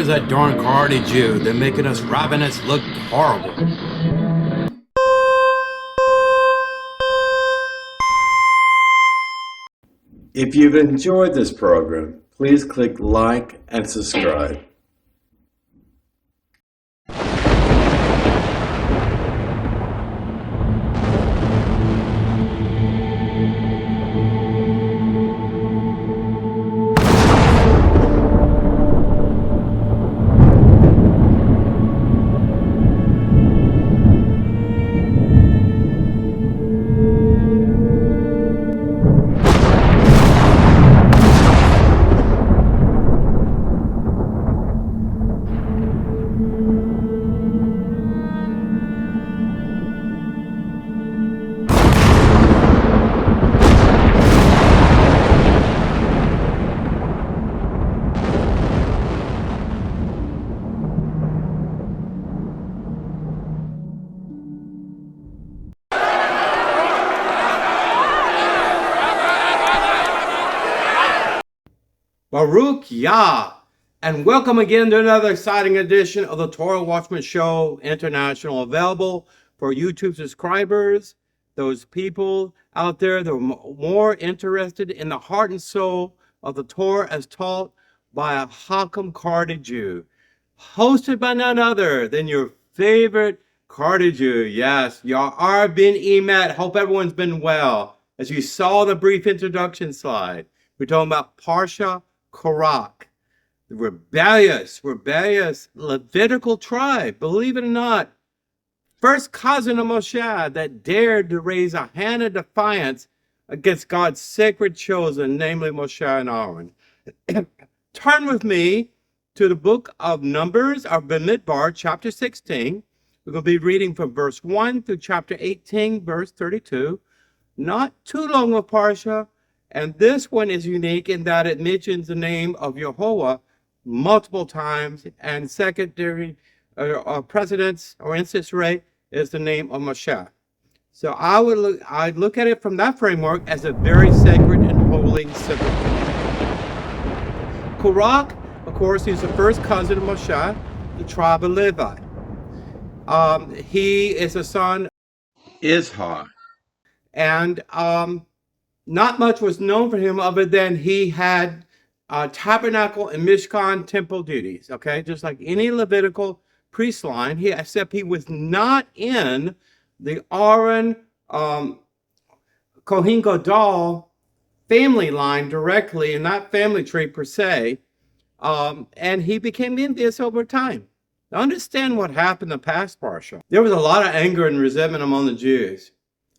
Where's that darn Cardi Jew? They're making us Rabbinates look horrible. If you've enjoyed this program, please click like and subscribe. Baruch Yah, and welcome again to another exciting edition of the Torah Watchman Show International, available for YouTube subscribers, those people out there that are more interested in the heart and soul of the Torah as taught by a Hakam Cardi Jew, hosted by none other than your favorite Cardi Jew. Yes, y'all are ben-Emmett. Hope everyone's been well. As you saw the brief introduction slide, we're talking about Parshah Korach, the rebellious Levitical tribe, believe it or not, first cousin of Moshe that dared to raise a hand of defiance against God's sacred chosen, namely Moshe and Aaron. Turn with me to the book of Numbers, or Bamidbar, chapter 16. We're going to be reading from verse 1 through chapter 18, verse 32. Not too long of Parsha. And this one is unique in that it mentions the name of Yehovah multiple times, and secondary precedence or instance rate is the name of Moshe. So I'd look at it from that framework as a very sacred and holy symbol. Korach, of course, he's the first cousin of Moshe, the tribe of Levi. He is a son of Izhar, and not much was known for him other than he had tabernacle and Mishkan temple duties, okay? Just like any Levitical priest line, except he was not in the Aaron Kohen Gadol family line directly, in that family tree per se, and he became envious over time. Now understand what happened in the past Parsha. There was a lot of anger and resentment among the Jews.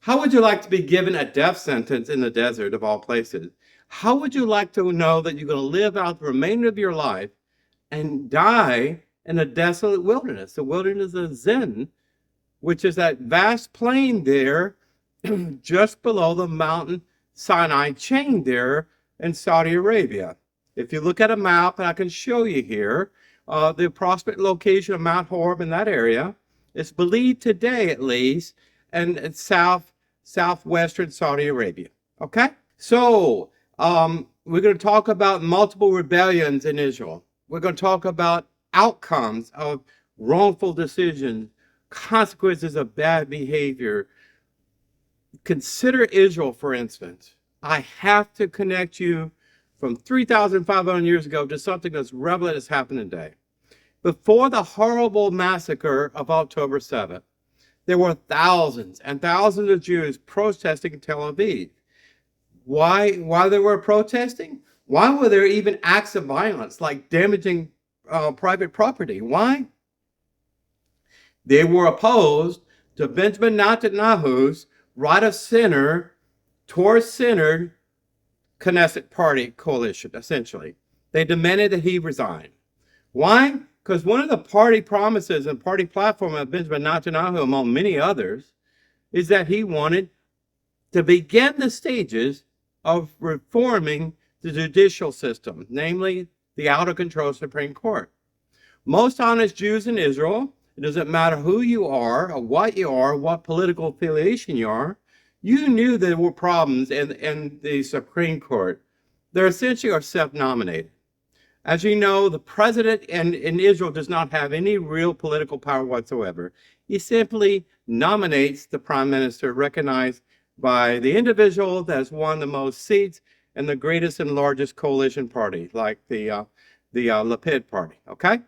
How would you like to be given a death sentence in the desert of all places? How would you like to know that you're going to live out the remainder of your life and die in a desolate wilderness? The wilderness of Zin, which is that vast plain there just below the mountain Sinai chain there in Saudi Arabia. If you look at a map, and I can show you here, the approximate location of Mount Horeb in that area, it's believed today at least, and it's southwestern Saudi Arabia. Okay? So, we're going to talk about multiple rebellions in Israel. We're going to talk about outcomes of wrongful decisions, consequences of bad behavior. Consider Israel, for instance. I have to connect you from 3,500 years ago to something that's relevant that's happening today. Before the horrible massacre of October 7th, there were thousands and thousands of Jews protesting in Tel Aviv. Why they were protesting? Why were there even acts of violence like damaging private property? Why? They were opposed to Benjamin Netanyahu's right of center, Torah-centered Knesset party coalition, essentially. They demanded that he resign. Why? Because one of the party promises and party platform of Benjamin Netanyahu, among many others, is that he wanted to begin the stages of reforming the judicial system, namely the out-of-control Supreme Court. Most honest Jews in Israel, it doesn't matter who you are or what political affiliation you are, you knew there were problems in the Supreme Court. They essentially are self-nominated. As you know, the president in Israel does not have any real political power whatsoever. He simply nominates the prime minister, recognized by the individual that has won the most seats in the greatest and largest coalition party, like the Lapid party, okay?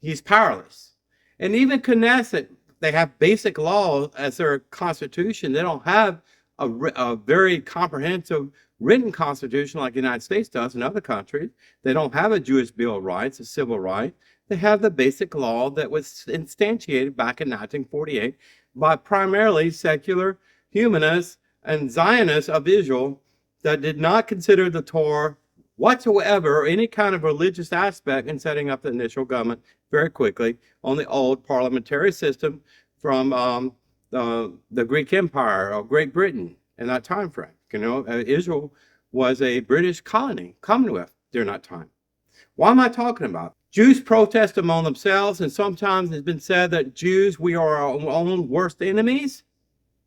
He's powerless. And even Knesset, they have basic law as their constitution. They don't have a very comprehensive written constitution like the United States does in other countries. They don't have a Jewish Bill of Rights, a civil right. They have the basic law that was instantiated back in 1948 by primarily secular humanists and Zionists of Israel that did not consider the Torah whatsoever or any kind of religious aspect in setting up the initial government very quickly on the old parliamentary system from the Greek Empire or Great Britain in that time frame. You know, Israel was a British colony, commonwealth during that time. What am I talking about? Jews protest among themselves, and sometimes it's been said that Jews, we are our own worst enemies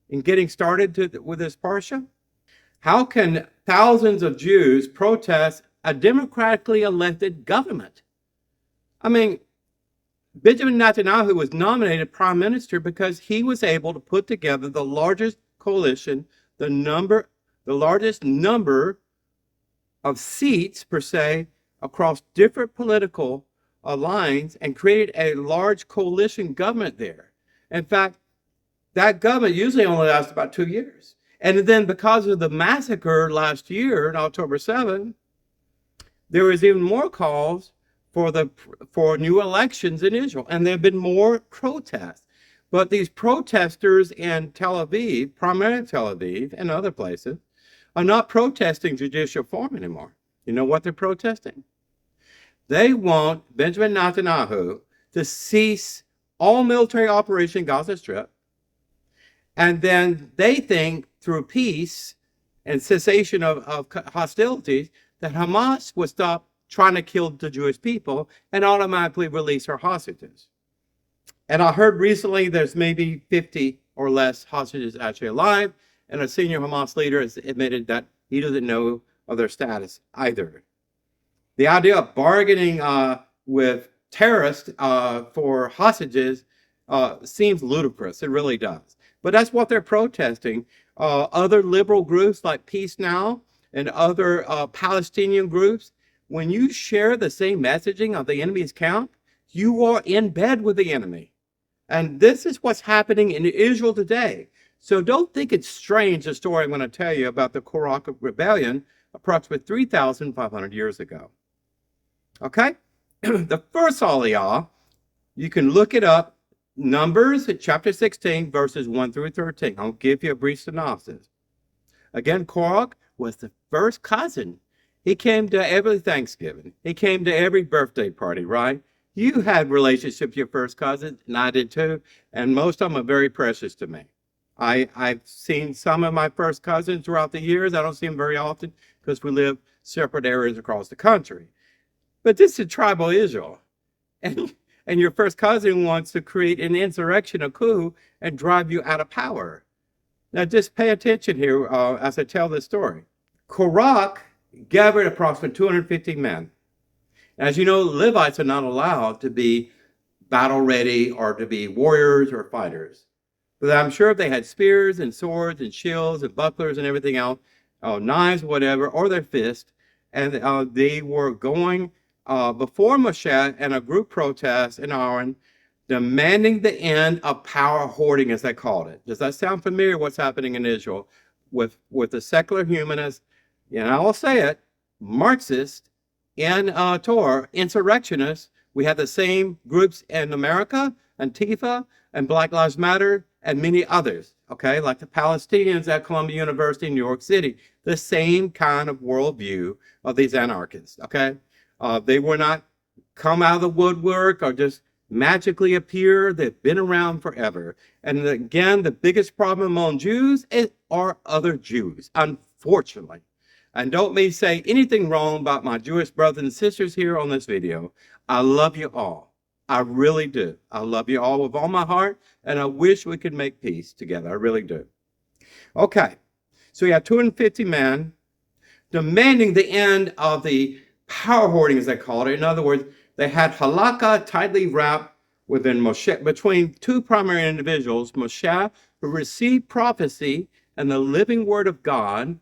in getting started with this Parsha. How can thousands of Jews protest a democratically elected government? I mean, Benjamin Netanyahu was nominated prime minister because he was able to put together the largest coalition, the largest number of seats per se across different political lines, and created a large coalition government there. In fact, that government usually only lasts about 2 years. And then because of the massacre last year on October 7th, there was even more calls for new elections in Israel. And there have been more protests. But these protesters in Tel Aviv, primarily Tel Aviv and other places, are not protesting judicial reform anymore. You know what they're protesting? They want Benjamin Netanyahu to cease all military operation Gaza Strip. And then they think through peace and cessation of hostilities that Hamas would stop trying to kill the Jewish people and automatically release her hostages. And I heard recently there's maybe 50 or less hostages actually alive, and a senior Hamas leader has admitted that he doesn't know of their status either. The idea of bargaining with terrorists for hostages seems ludicrous. It really does. But that's what they're protesting. Other liberal groups like Peace Now and other Palestinian groups, when you share the same messaging of the enemy's camp, you are in bed with the enemy. And this is what's happening in Israel today. So don't think it's strange, the story I'm going to tell you about the Korach rebellion approximately 3,500 years ago. Okay? The first aliyah, you can look it up, Numbers chapter 16, verses 1 through 13. I'll give you a brief synopsis. Again, Korach was the first cousin. He came to every Thanksgiving. He came to every birthday party, right? You had relationships with your first cousin, and I did too, and most of them are very precious to me. I've seen some of my first cousins throughout the years. I don't see them very often because we live separate areas across the country. But this is tribal Israel. And your first cousin wants to create an insurrection, a coup, and drive you out of power. Now, just pay attention here as I tell this story. Korach gathered approximately 250 men. As you know, Levites are not allowed to be battle ready or to be warriors or fighters. But I'm sure if they had spears and swords and shields and bucklers and everything else, knives, whatever, or their fists, and they were going before Moshe and a group protest in Aaron, demanding the end of power hoarding, as they called it. Does that sound familiar, what's happening in Israel with the secular humanists, and I will say it, Marxists, and Torah, insurrectionists? We have the same groups in America, Antifa, and Black Lives Matter, and many others, okay? Like the Palestinians at Columbia University in New York City. The same kind of worldview of these anarchists, okay? They were not come out of the woodwork or just magically appear. They've been around forever. And again, the biggest problem among Jews are other Jews, unfortunately. And don't me say anything wrong about my Jewish brothers and sisters here on this video. I love you all. I really do. I love you all with all my heart, and I wish we could make peace together. I really do. Okay, so we have 250 men demanding the end of the power hoarding, as they called it. In other words, they had halakha tightly wrapped within Moshe, between two primary individuals, Moshe, who received prophecy and the living word of God,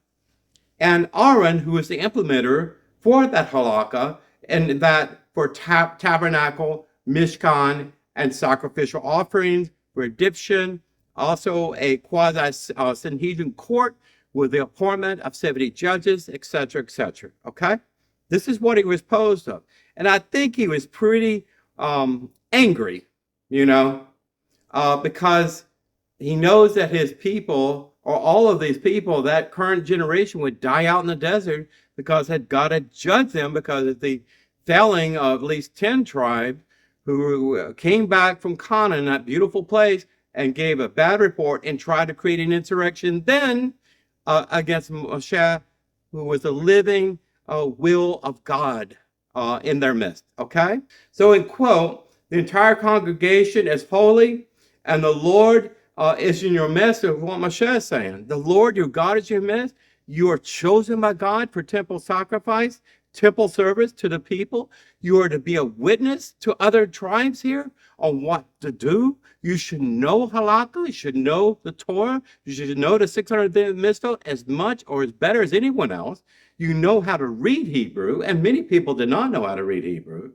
and Aaron, who was the implementer for that halakha, and that for tabernacle, mishkan, and sacrificial offerings, redemption, also a quasi-Sanhedrin court with the appointment of 70 judges, etc., etc. Okay? This is what he was posed of. And I think he was pretty angry, because he knows that his people, or all of these people, that current generation would die out in the desert because God had judged them because of the felling of at least 10 tribes who came back from Canaan, that beautiful place, and gave a bad report and tried to create an insurrection then against Moshe, who was the living will of God in their midst. Okay? So in quote, the entire congregation is holy, and the Lord is in your midst, of what Moshe is saying. The Lord, your God, is in your midst. You are chosen by God for temple sacrifice, temple service to the people. You are to be a witness to other tribes here on what to do. You should know halakha. You should know the Torah. You should know the 600 mitzvot as much or as better as anyone else. You know how to read Hebrew, and many people did not know how to read Hebrew.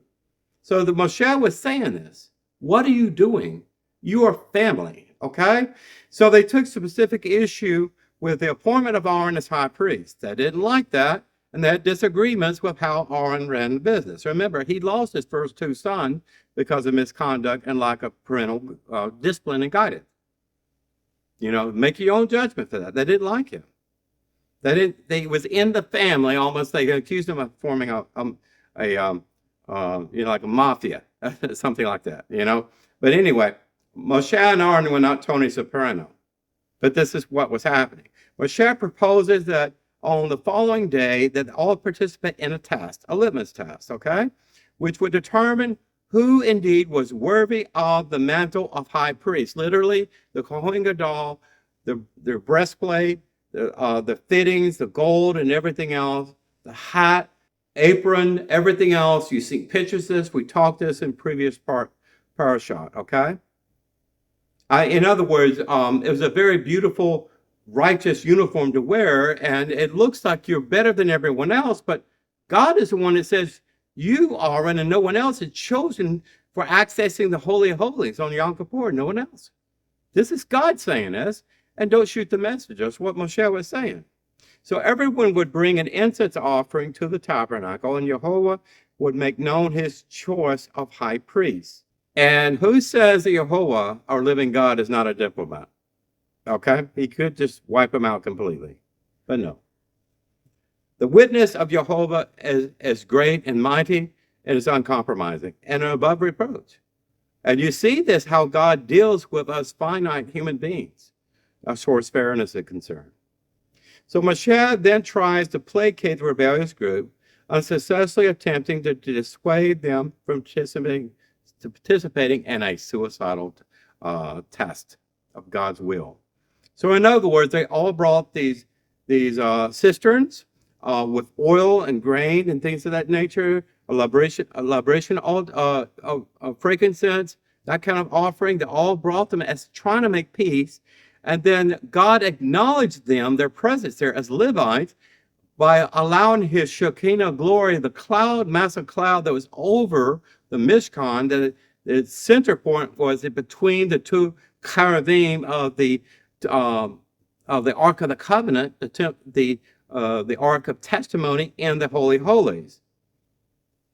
So the Moshe was saying this. What are you doing? You are family, okay? So they took specific issue with the appointment of Aaron as high priest. They didn't like that, and they had disagreements with how Aaron ran the business. Remember, he lost his first two sons because of misconduct and lack of parental discipline and guidance. Make your own judgment for that. They didn't like him. They was in the family almost. They accused him of forming like a mafia, something like that. But anyway, Moshe and Aaron were not Tony Soprano, but this is what was happening. Moshe proposes that on the following day that all participate in a test, a litmus test, okay, which would determine who indeed was worthy of the mantle of high priest. Literally, the Kohen Gadol, their breastplate, the fittings, the gold, and everything else, the hat, apron, everything else. You see pictures of this. We talked this in previous parashah, okay? In other words, it was a very beautiful, righteous uniform to wear, and it looks like you're better than everyone else, but God is the one that says you are, and no one else is chosen for accessing the Holy of Holies on Yom Kippur, no one else. This is God saying this, and don't shoot the messenger. That's what Moshe was saying. So everyone would bring an incense offering to the tabernacle, and Yehovah would make known his choice of high priest. And who says that Yehovah, our living God, is not a diplomat? Okay? He could just wipe them out completely. But no. The witness of Yehovah is great and mighty and is uncompromising and above reproach. And you see this, how God deals with us finite human beings as far as fairness is concerned. So Moshe then tries to placate the rebellious group, unsuccessfully attempting to dissuade them from participating in a suicidal test of God's will. So in other words, they all brought these cisterns with oil and grain and things of that nature, a libration of frankincense, that kind of offering. They all brought them as trying to make peace. And then God acknowledged them, their presence there as Levites, by allowing his Shekinah glory, the cloud, massive cloud that was over the Mishkan, that the center point was between the two cherubim of the Ark of the Covenant, the Ark of Testimony, and the Holy Holies.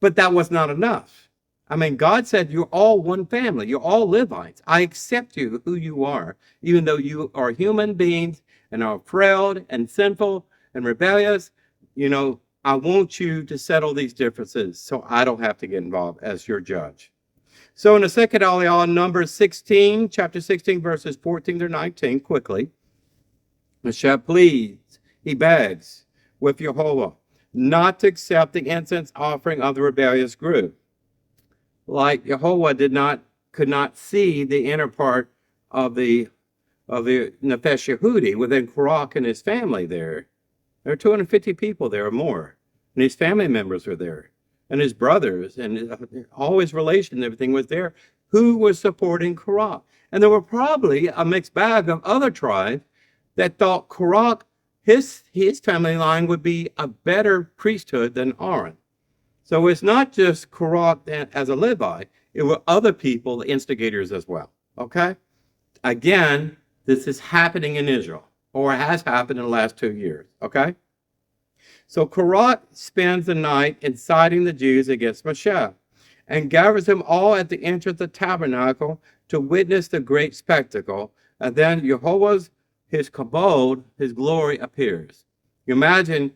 But that was not enough. I mean, God said, you're all one family. You're all Levites. I accept you, who you are, even though you are human beings and are frail and sinful and rebellious. I want you to settle these differences so I don't have to get involved as your judge. So in the second aliyah, Numbers 16, chapter 16, verses 14 to 19, quickly, Moshe pleads, he begs with Yehovah not to accept the incense offering of the rebellious group. Like Yehovah could not see the inner part of the Nefesh Yehudi within Korach and his family there. There are 250 people there or more. and his family members were there, and his brothers, and all his relations, everything was there, who was supporting Korach. And there were probably a mixed bag of other tribes that thought Korach, his family line would be a better priesthood than Aaron. So it's not just Korach as a Levite, it were other people, the instigators as well, okay? Again, this is happening in Israel, or has happened in the last 2 years, okay? So Korach spends the night inciting the Jews against Moshe and gathers them all at the entrance of the tabernacle to witness the great spectacle. And then Jehovah's, his kabod, his glory appears. You imagine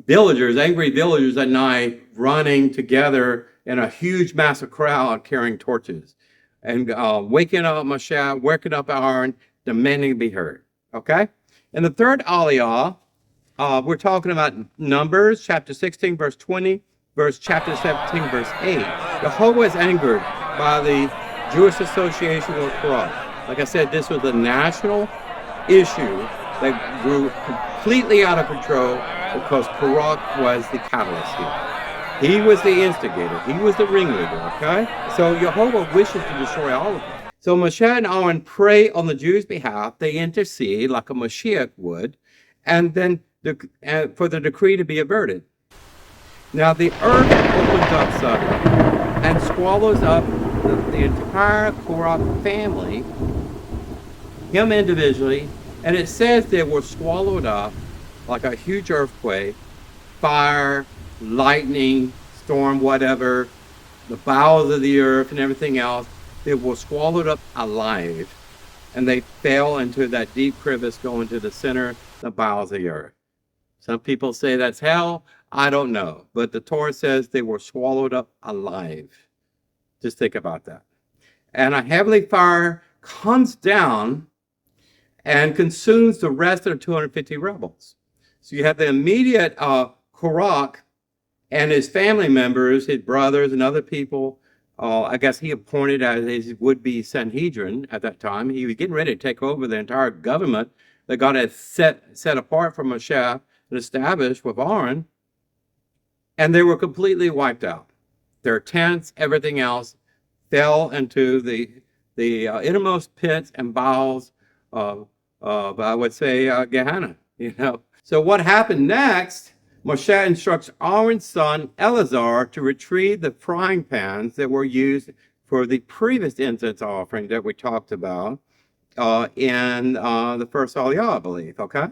villagers, angry villagers at night running together in a huge massive crowd carrying torches and waking up Moshe, waking up Aaron, demanding to be heard, okay? And the third aliyah, we're talking about Numbers, chapter 16, verse 20, chapter 17, verse 8. Jehovah is angered by the Jewish association with Korach. Like I said, this was a national issue that grew completely out of control because Korach was the catalyst here. He was the instigator. He was the ringleader, okay? So Jehovah wishes to destroy all of them. So Moshe and Aaron pray on the Jews' behalf. They intercede like a Mashiach would, and then for the decree to be averted. Now the earth opens up suddenly and swallows up the entire Korach family, him individually, and it says they were swallowed up like a huge earthquake, fire, lightning, storm, whatever, the bowels of the earth and everything else. They were swallowed up alive, and they fell into that deep crevice going to the center, the bowels of the earth. Some people say that's hell. I don't know. But the Torah says they were swallowed up alive. Just think about that. And a heavenly fire comes down and consumes the rest of the 250 rebels. So you have the immediate Korach and his family members, his brothers and other people. I guess he appointed as his would-be Sanhedrin at that time. He was getting ready to take over the entire government that God had set apart from Moshe and established with Aaron, and they were completely wiped out. Their tents, everything else, fell into the innermost pits and bowels of I would say, Gehenna, you know. So what happened next? Moshe instructs Aaron's son Eleazar to retrieve the frying pans that were used for the previous incense offering that we talked about in the first aliyah, I believe, okay?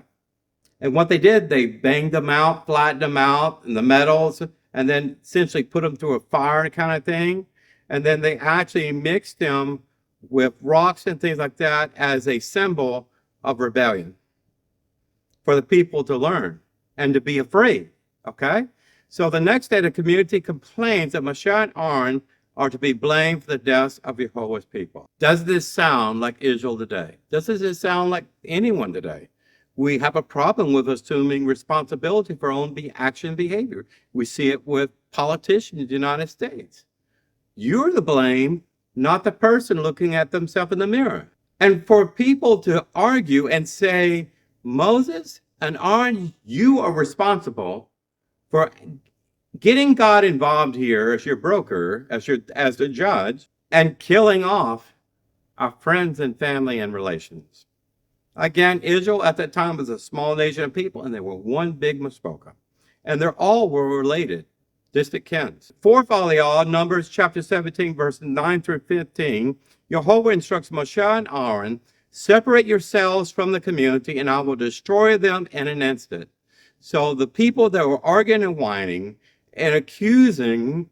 And what they did, they banged them out, flattened them out, and the metals, and then essentially put them through a fire kind of thing. And then they actually mixed them with rocks and things like that as a symbol of rebellion for the people to learn and to be afraid, okay? So the next day, the community complains that Moshe and Aaron are to be blamed for the deaths of Jehovah's people. Does this sound like Israel today? Does this sound like anyone today? We have a problem with assuming responsibility for our own action and behavior. We see it with politicians in the United States. You're the blame, not the person looking at themselves in the mirror. And for people to argue and say, Moses and Aaron, you are responsible for getting God involved here as your broker, as the judge, and killing off our friends and family and relations. Again, Israel at that time was a small nation of people, and they were one big mishpocha. And they all were related, distant kins. Fourth aliyah, Numbers chapter 17, verses 9 through 15, Jehovah instructs Moshe and Aaron, separate yourselves from the community, and I will destroy them in an instant. So the people that were arguing and whining and accusing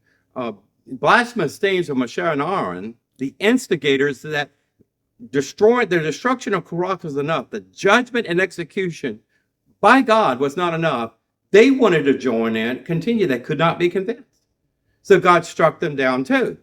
blasphemous things of Moshe and Aaron, the instigators that the destruction of Korach was enough. The judgment and execution by God was not enough. They wanted to join in, continue. They could not be convinced. So God struck them down too.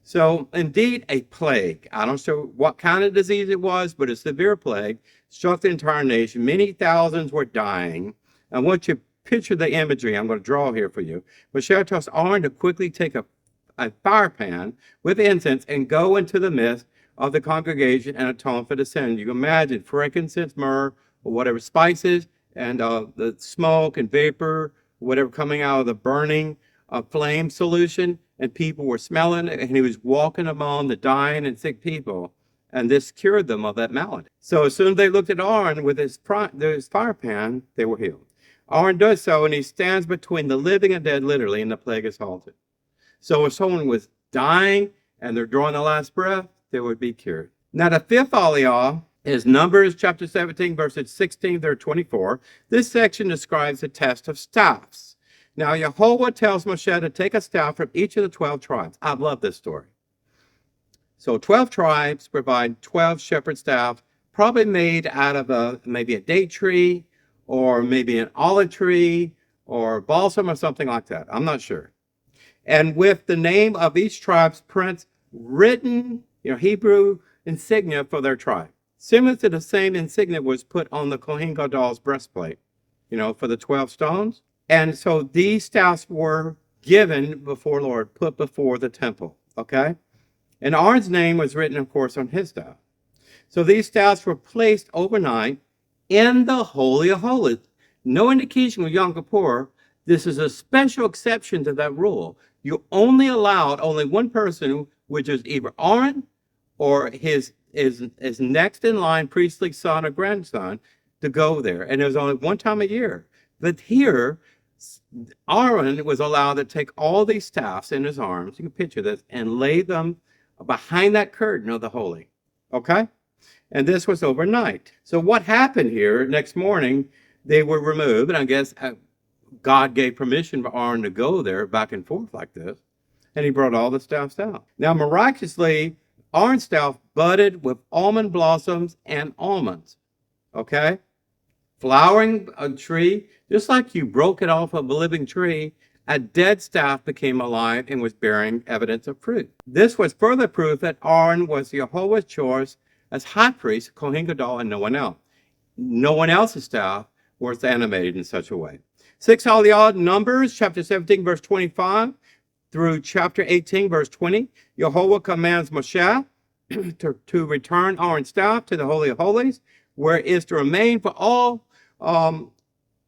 So indeed, a plague. I don't know what kind of disease it was, but a severe plague struck the entire nation. Many thousands were dying. I want you to picture the imagery I'm going to draw here for you. Moshe tells Aaron to quickly take a fire pan with incense and go into the midst of the congregation and atone for the sin. You can imagine frankincense, myrrh, or whatever spices, and the smoke and vapor whatever coming out of the burning flame solution, and people were smelling it, and he was walking among the dying and sick people, and this cured them of that malady. So as soon as they looked at Aaron with his fire pan, they were healed. Aaron does so, and he stands between the living and dead, literally, and the plague is halted. So if someone was dying and they're drawing the last breath, they would be cured. Now the fifth aliyah is Numbers chapter 17, verses 16 through 24. This section describes the test of staffs. Now Yehovah tells Moshe to take a staff from each of the 12 tribes. I love this story. So 12 tribes provide 12 shepherd staff, probably made out of maybe a date tree, or maybe an olive tree, or balsam, or something like that. I'm not sure. And with the name of each tribe's prince written, Hebrew insignia for their tribe. Similar to the same insignia was put on the Kohen Gadol's breastplate, for the 12 stones. And so these staffs were given before Lord, put before the temple, okay? And Aaron's name was written, of course, on his staff. So these staffs were placed overnight in the Holy of Holies. No indication with Yom Kippur. This is a special exception to that rule. You only allowed only one person, which is either Aaron or his next in line priestly son or grandson, to go there. And it was only one time a year. But here, Aaron was allowed to take all these staffs in his arms, you can picture this, and lay them behind that curtain of the holy. Okay? And this was overnight. So what happened here, next morning, they were removed, and I guess God gave permission for Aaron to go there back and forth like this, and he brought all the staffs out. Now, miraculously, Aaron's staff budded with almond blossoms and almonds, okay? Flowering a tree, just like you broke it off of a living tree, a dead staff became alive and was bearing evidence of fruit. This was further proof that Aaron was Jehovah's choice as high priest, Kohen Gadol, and no one else. No one else's staff was animated in such a way. 6 aliyah, Numbers, chapter 17, verse 25 through chapter 18, verse 20. Yehovah commands Moshe to return Aaron's staff to the Holy of Holies, where it is to remain for all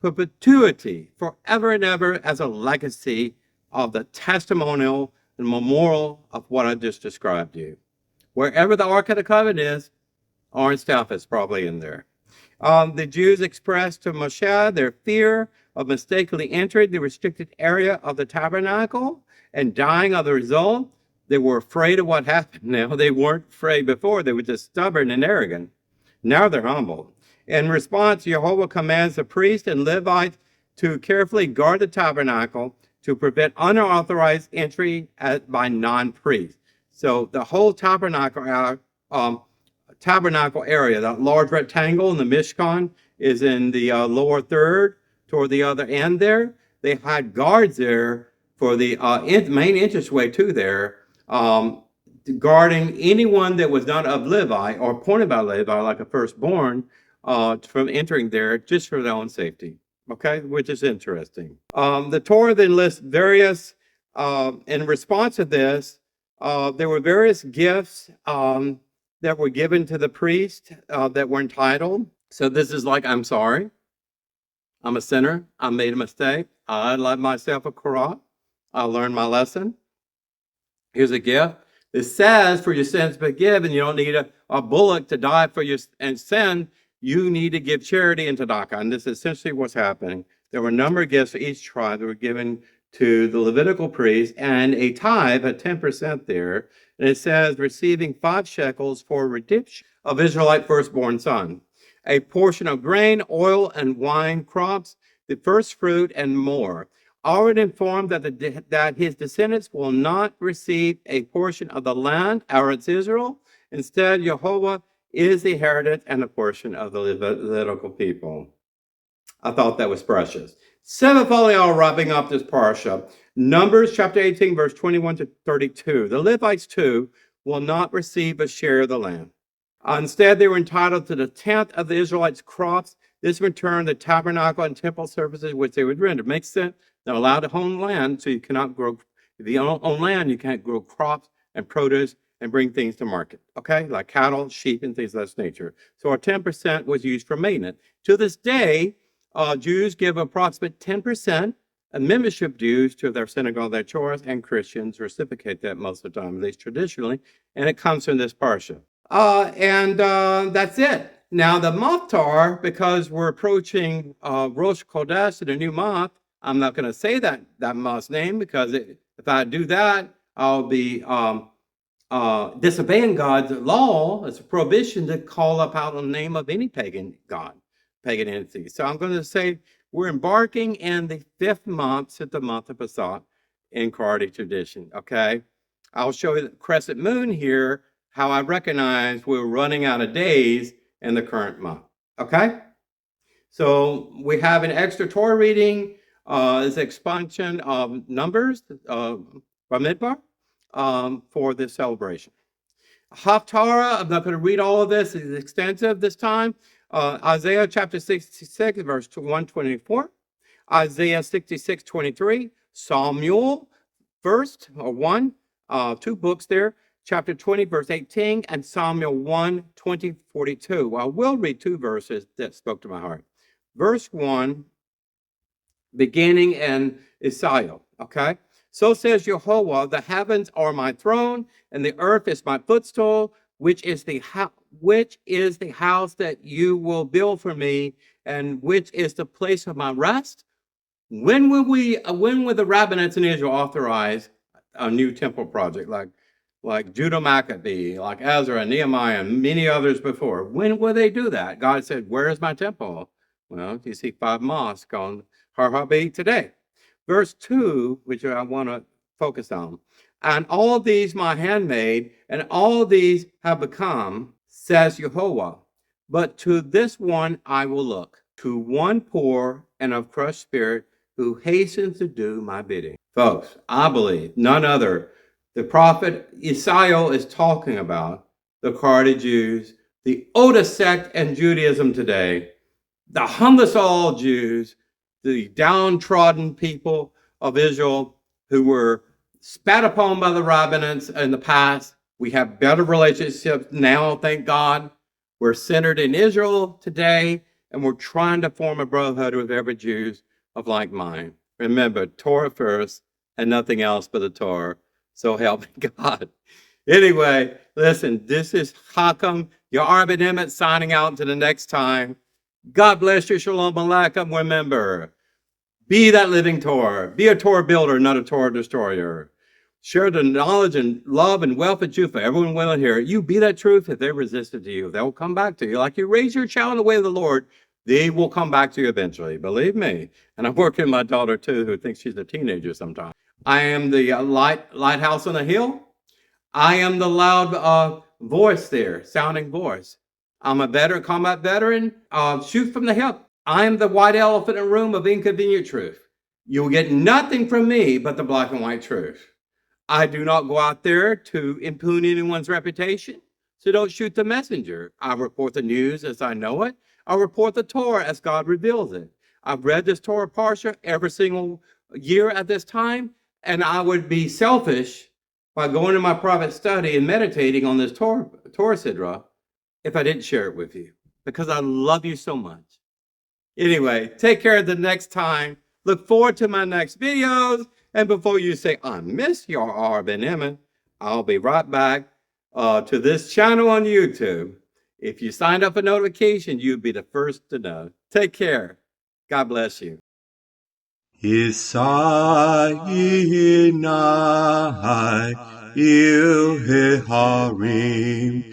perpetuity, forever and ever, as a legacy of the testimonial and memorial of what I just described to you. Wherever the Ark of the Covenant is, Aaron's staff is probably in there. The Jews expressed to Moshe their fear of mistakenly entering the restricted area of the tabernacle and dying of the result. They were afraid of what happened now. They weren't afraid before. They were just stubborn and arrogant. Now they're humble. In response, Jehovah commands the priests and Levites to carefully guard the tabernacle to prevent unauthorized entry by non-priests. So the whole tabernacle area, that large rectangle in the Mishkan, is in the lower third toward the other end there. They had guards there for the main entranceway to there, guarding anyone that was not of Levi or appointed by Levi, like a firstborn, from entering there just for their own safety. Okay, which is interesting. The Torah then lists various, in response to this, there were various gifts that were given to the priest that were entitled. So this is like, I'm sorry, I'm a sinner, I made a mistake, I let myself a korah, I learned my lesson. Here's a gift. It says for your sins forgiven, you don't need a bullock to die for your sin. You need to give charity and tzedakah. And this is essentially what's happening. There were a number of gifts for each tribe that were given to the Levitical priest, and a tithe at 10% there. And it says receiving 5 shekels for redemption of Israelite firstborn son, a portion of grain, oil, and wine crops, the first fruit, and more. Aaron informed that his descendants will not receive a portion of the land, Eretz Israel. Instead, Jehovah is the inheritance and a portion of the Levitical people. I thought that was precious. 7th aliyah, wrapping up this parsha. Numbers chapter 18, verse 21 to 32. The Levites too will not receive a share of the land. Instead, they were entitled to the 10th of the Israelites' crops. This in return the tabernacle and temple services which they would render. Makes sense. They're allowed to own land, so you cannot grow. If you own land, you can't grow crops and produce and bring things to market, okay? Like cattle, sheep, and things of that nature. So our 10% was used for maintenance. To this day, Jews give approximate 10% membership dues to their synagogue, their church, and Christians reciprocate that most of the time, at least traditionally, and it comes from this parsha. That's it. Now the Maftar, because we're approaching Rosh Chodesh, the new month, I'm not going to say that month's name because if I do that, I'll be disobeying God's law. It's a prohibition to call up out the name of any pagan god, pagan entity. So I'm going to say we're embarking in the 5th month, since the month of Passat, in Karaite tradition. Okay, I'll show you the crescent moon here, how I recognize we're running out of days in the current month. Okay, so we have an extra Torah reading. Is expansion of Numbers from Midbar for this celebration. Haftarah, I'm not going to read all of this, it's extensive this time. Isaiah chapter 66, verse 124. Isaiah 66:23. Samuel, first, or 1, 2 books there. Chapter 20, verse 18, and Samuel 1, 20, 42. Well, I will read 2 verses that spoke to my heart. Verse 1, beginning in Isaiah, okay? So says Jehovah, the heavens are my throne, and the earth is my footstool, which is the house that you will build for me, and which is the place of my rest? When will the Rabbinates in Israel authorize a new temple project like Judah Maccabee, like Ezra and Nehemiah and many others before? When will they do that? God said, where is my temple? Well, you see 5 mosques on Har HaBeit today. Verse 2, which I want to focus on. And all these my handmaid, and all these have become, says Jehovah. But to this one I will look, to one poor and of crushed spirit, who hastens to do my bidding. Folks, I believe none other. The prophet Isaiah is talking about the Karaite Jews, the oldest sect in Judaism today, the humblest of all Jews, the downtrodden people of Israel who were spat upon by the Rabbinates in the past. We have better relationships now, thank God. We're centered in Israel today, and we're trying to form a brotherhood with every Jew of like mind. Remember, Torah first and nothing else but the Torah. So help me God. Anyway, listen, this is Hakam, your ben-Emmett, signing out until the next time. God bless you. Shalom Aleichem. Remember, be that living Torah. Be a Torah builder, not a Torah destroyer. Share the knowledge and love and wealth of truth for everyone willing to hear it. You be that truth. If they resisted to you, they'll come back to you. Like you raise your child in the way of the Lord, they will come back to you eventually. Believe me. And I'm working with my daughter too, who thinks she's a teenager sometimes. I am the lighthouse on the hill. I am the loud voice there, sounding voice. I'm a veteran, combat veteran, shoot from the hip. I am the white elephant in the room of inconvenient truth. You will get nothing from me but the black and white truth. I do not go out there to impugn anyone's reputation, so don't shoot the messenger. I report the news as I know it. I report the Torah as God reveals it. I've read this Torah Parsha every single year at this time, and I would be selfish by going to my private study and meditating on this Torah Sidra if I didn't share it with you, because I love you so much. Anyway, take care of the next time. Look forward to my next videos. And before you say, I miss your ben-Emmett, I'll be right back to this channel on YouTube. If you signed up for notification, you'd be the first to know. Take care. God bless you. Yisai il heharim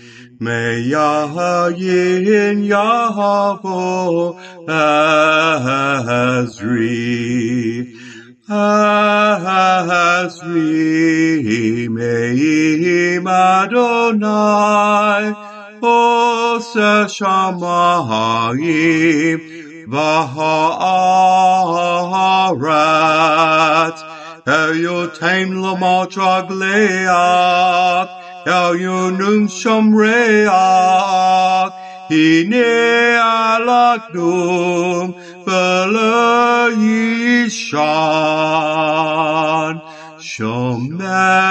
meyayin yavo Azri meim Adonai Ose shamayim v'ha'aretz El yotem l'mat ragleach El yonum shomreach Hine alaknum v'lo yishan Shomer